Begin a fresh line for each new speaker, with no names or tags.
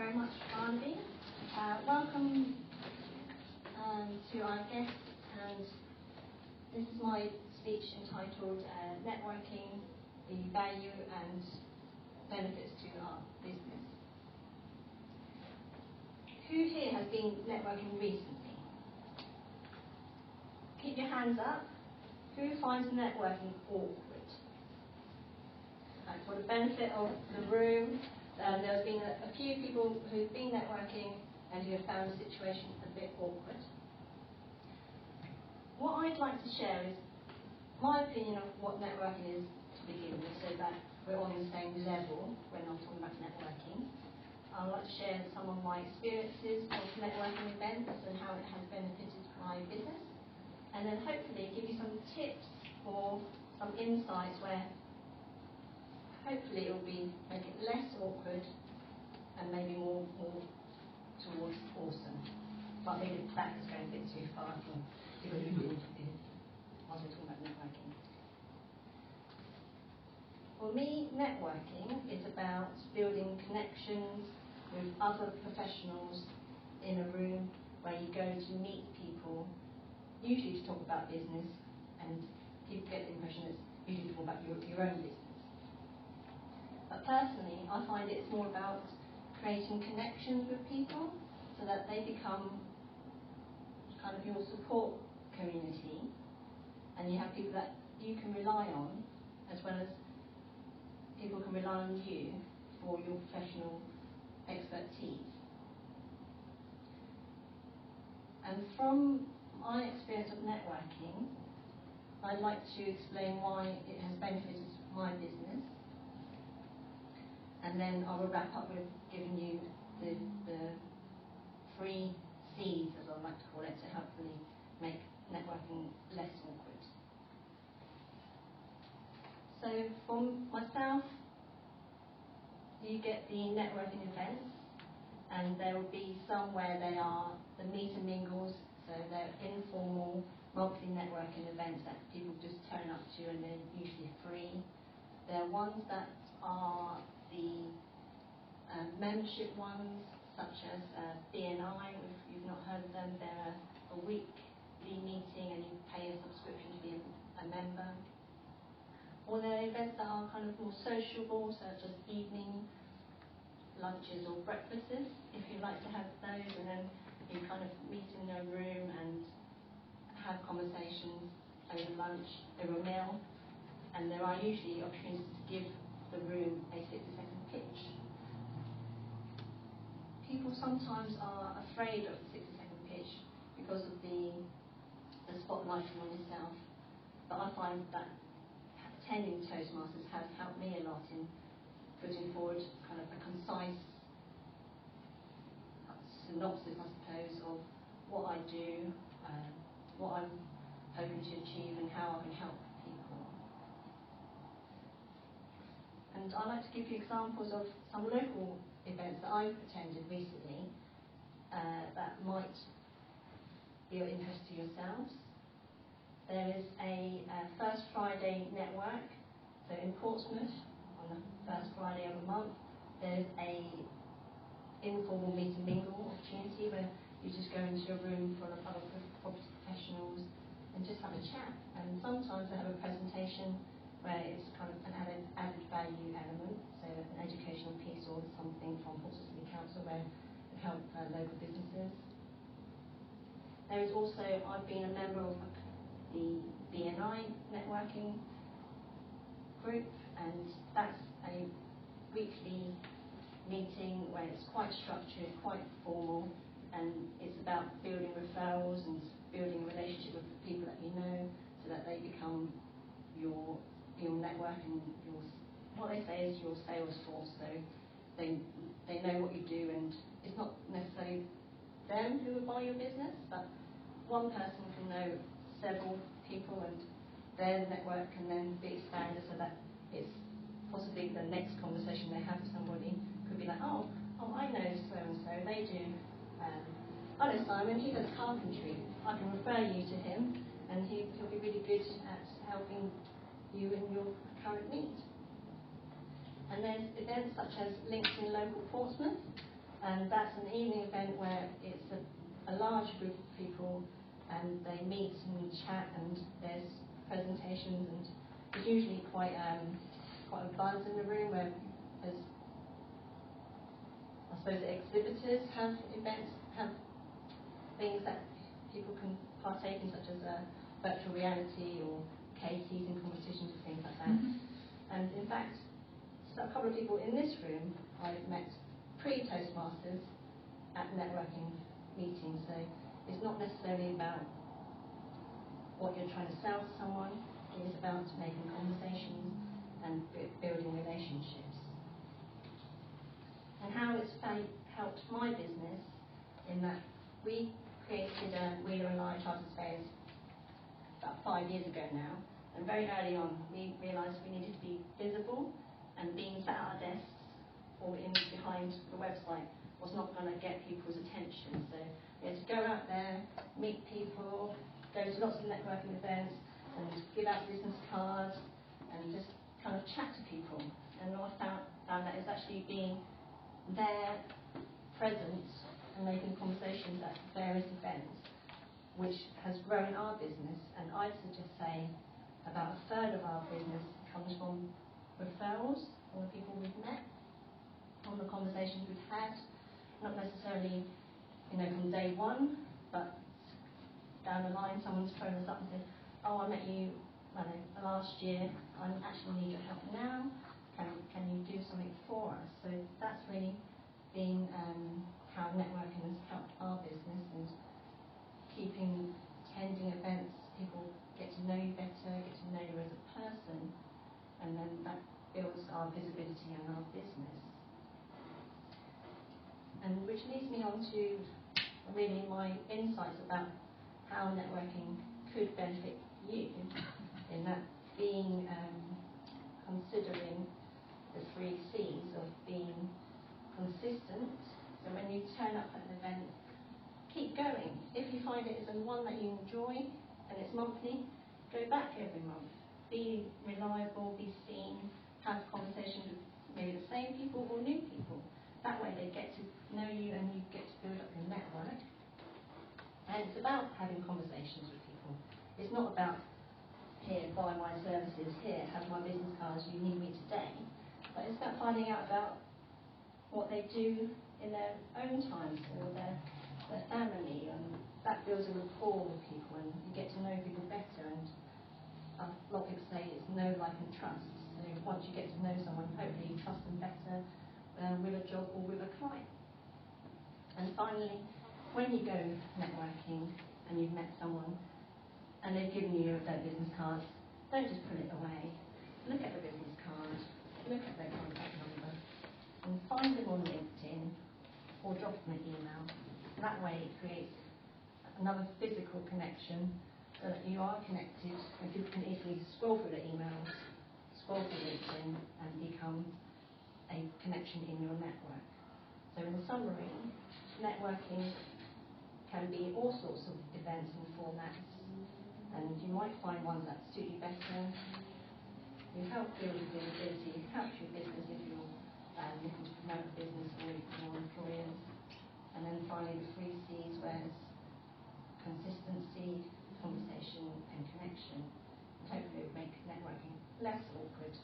very much, Barnaby. Welcome to our guests, and this is my speech entitled Networking, the Value and Benefits to Our Business. Who here has been networking recently? Keep your hands up. Who finds networking awkward? For the benefit of the room, there's been a few people who've been networking and who have found the situation a bit awkward. What I'd like to share is my opinion of what networking is to begin with, so that we're on the same level when I'm talking about networking. I'd like to share some of my experiences of networking events and how it has benefited my business, and then hopefully give you some tips or some insights where hopefully it will make it less awkward and maybe more towards awesome. But maybe that is going a bit too far from people who are interested while we're talking about networking. For me, networking is about building connections with other professionals in a room where you go to meet people, usually to talk about business, and people get the impression it's usually to talk about your own business. But personally, I find it's more about creating connections with people so that they become kind of your support community, and you have people that you can rely on, as well as people can rely on you for your professional expertise. And from my experience of networking, I'd like to explain why it has benefited my business. And then I will wrap up with giving you the 3 C's, as I like to call it, to hopefully make networking less awkward. So for myself, you get the networking events, and there will be some where they are the meet and mingles, so they're informal monthly networking events that people just turn up to, and they're usually free. There are ones that are the membership ones, such as BNI, if you've not heard of them. They're a weekly meeting and you pay a subscription to be a member. Or there are events that are kind of more sociable, such as evening lunches or breakfasts, if you like to have those, and then you kind of meet in a room and have conversations over lunch, over a meal, and there are usually opportunities to give the room a 60-second pitch. People sometimes are afraid of the 60-second pitch because of the spotlight on yourself, but I find that attending Toastmasters has helped me a lot in putting forward kind of a concise synopsis, I suppose, of what I do, what I'm hoping to achieve, and how I can help people. And I'd like to give you examples of some local events that I've attended recently that might be of interest to yourselves. There is a First Friday network, so in Portsmouth, on the first Friday of the month, there's a informal meet and mingle opportunity where you just go into a room full of other property professionals and just have a chat. And sometimes they have a presentation where it's kind of an added value element, so an educational piece or something from Portsmouth City Council where it help local businesses. There is also, I've been a member of the BNI networking group, and that's a weekly meeting where it's quite structured, quite formal, and it's about building referrals and building a relationship with the people that you know so that they become your network and what they say is your sales force. So they know what you do, and it's not necessarily them who will buy your business, but one person can know several people, and their network can then be expanded so that it's possibly the next conversation they have with somebody could be like, oh, I know so and so. They do. I know Simon. He does carpentry. I can refer you to him, and he'll be really good at helping you in your current need. And there's events such as Links in Local Portsmouth, And that's an evening event where it's a large group of people and they meet and chat and there's presentations and there's usually quite a buzz in the room where there's, I suppose, exhibitors have events, have things that people can partake in, such as virtual reality or case eating competitions and things like that. And in fact, a couple of people in this room I've met pre-Toastmasters at networking meetings, so it's not necessarily about what you're trying to sell to someone, it is about making conversations and building relationships. And how it's helped my business in that we created Wheeler and Lie Chartered Surveyors about 5 years ago now, and very early on we realised we needed to be visible, and being sat at our desks or behind the website was not going to get people's attention. So we had to go out there, meet people, go to lots of networking events and give out business cards and just kind of chat to people. And I found that it's actually being there, present and making conversations at various events, which has grown our business. And I'd suggest say about a third of our business comes from referrals from the people we've met, from the conversations we've had, not necessarily, from day one, but down the line someone's phoned us up and said, oh, I met you last year, I actually need your help now, can you do something for us? So that's really been how networking has helped our business, and attending events, people get to know you better, get to know you as a person, and then that builds our visibility and our business. And which leads me on to really my insights about how networking could benefit you, in that being considering the 3 C's of being consistent. So when you turn up at an event, keep going. If you find it is one that you enjoy and it's monthly, go back every month. Be reliable, be seen, have conversations with maybe the same people or new people. That way they get to know you and you get to build up your network. And it's about having conversations with people. It's not about, here, buy my services, here, have my business cards, you need me today. But it's about finding out about what they do in their own time or their family, and that builds a rapport with people and you get to know people better. And a lot of people say it's know, like and trust. So once you get to know someone, hopefully you trust them better with a job or with a client. And finally, when you go networking and you've met someone and they've given you their business card, don't just put it away. Look at the business card, look at their contact number, and find them on LinkedIn or drop them an email. That way it creates another physical connection so that you are connected and people can easily scroll through the emails, scroll through LinkedIn and become a connection in your network. So in summary, networking can be all sorts of events and formats, and you might find ones that suit you better. You help build visibility, help your business if you're looking to promote a business or your employers. And then finally the 3 C's, where it's consistency, conversation and connection. And hopefully it will make networking less awkward